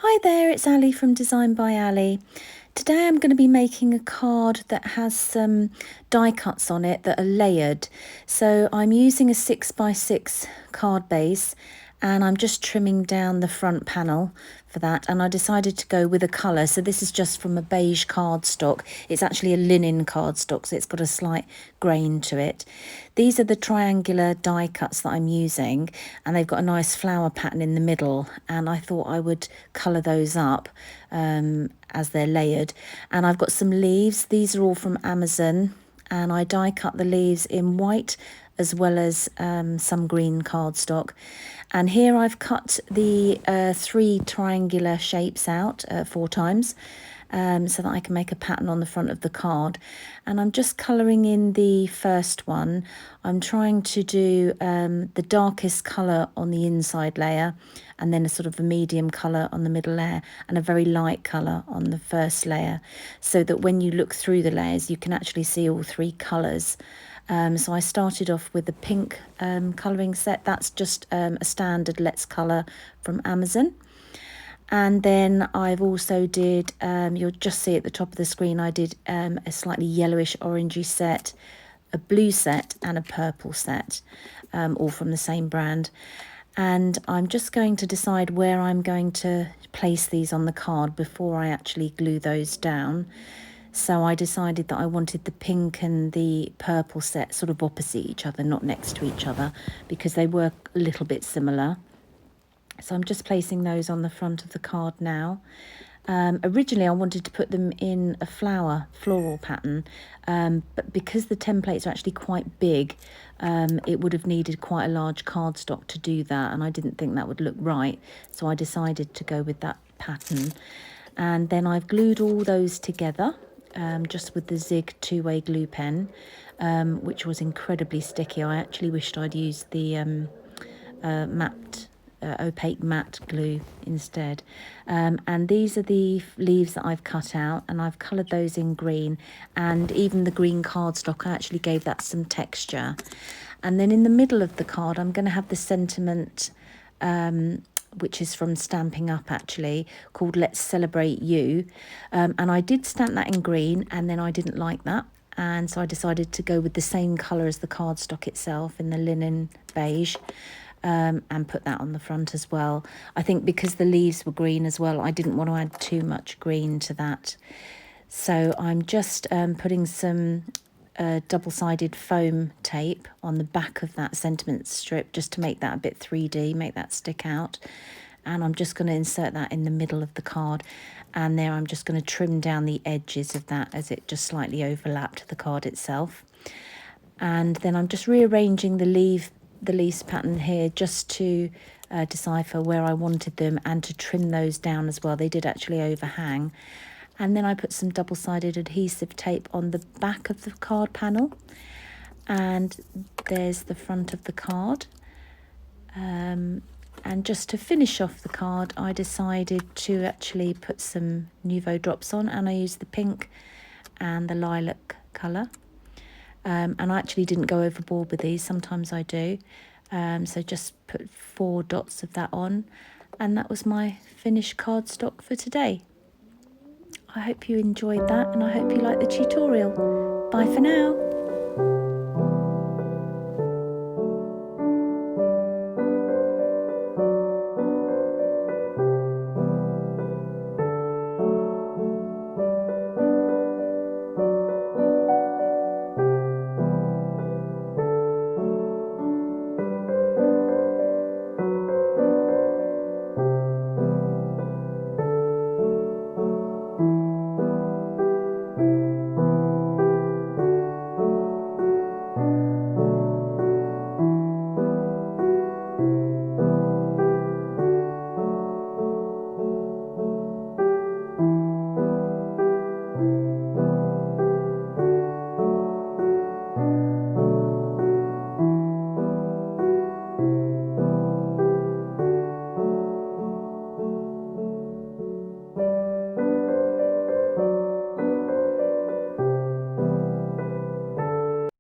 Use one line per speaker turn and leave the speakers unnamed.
Hi there, it's Ali from Design by Ali. Today I'm going to be making a card that has some die cuts on it that are layered. So I'm using a 6x6 card base and I'm just trimming down the front panel for that, and I decided to go with a colour. So this is just from a beige cardstock. It's actually a linen cardstock, so it's got a slight grain to it. These are the triangular die cuts that I'm using, and they've got a nice flower pattern in the middle, and I thought I would colour those up as they're layered. And I've got some leaves. These are all from Amazon, and I die cut the leaves in white as well as some green cardstock. And here I've cut the 3 triangular shapes out 4 times so that I can make a pattern on the front of the card. And I'm just colouring in the first one. I'm trying to do the darkest colour on the inside layer, and then a sort of a medium colour on the middle layer, and a very light colour on the first layer, so that when you look through the layers you can actually see all 3 colours. So I started off with the pink colouring set. That's just a standard Let's Colour from Amazon. And then I've also did, you'll just see at the top of the screen, I did a slightly yellowish orangey set, a blue set and a purple set, all from the same brand. And I'm just going to decide where I'm going to place these on the card before I actually glue those down. So I decided that I wanted the pink and the purple set sort of opposite each other, not next to each other, because they were a little bit similar. So I'm just placing those on the front of the card now. Originally I wanted to put them in a floral pattern, but because the templates are actually quite big, it would have needed quite a large cardstock to do that, and I didn't think that would look right, so I decided to go with that pattern. And then I've glued all those together just with the Zig 2-way glue pen, which was incredibly sticky. I actually wished I'd used the opaque matte glue instead. And these are the leaves that I've cut out, and I've coloured those in green, and even the green cardstock, I actually gave that some texture. And then in the middle of the card I'm going to have the sentiment, which is from Stampin' Up actually, called Let's Celebrate You. And I did stamp that in green, and then I didn't like that, and so I decided to go with the same colour as the cardstock itself in the linen beige. And put that on the front as well. I think because the leaves were green as well, I didn't want to add too much green to that. So I'm just putting some double-sided foam tape on the back of that sentiment strip, just to make that a bit 3D, make that stick out. And I'm just going to insert that in the middle of the card, and there I'm just going to trim down the edges of that as it just slightly overlapped the card itself. And then I'm just rearranging the leaf pattern here, just to decipher where I wanted them and to trim those down as well. They did actually overhang. And then I put some double-sided adhesive tape on the back of the card panel, and there's the front of the card. And just to finish off the card, I decided to actually put some Nuvo drops on, and I used the pink and the lilac colour. And I actually didn't go overboard with these, sometimes I do. So just put 4 dots of that on, and that was my finished cardstock for today. I hope you enjoyed that, and I hope you liked the tutorial. Bye for now.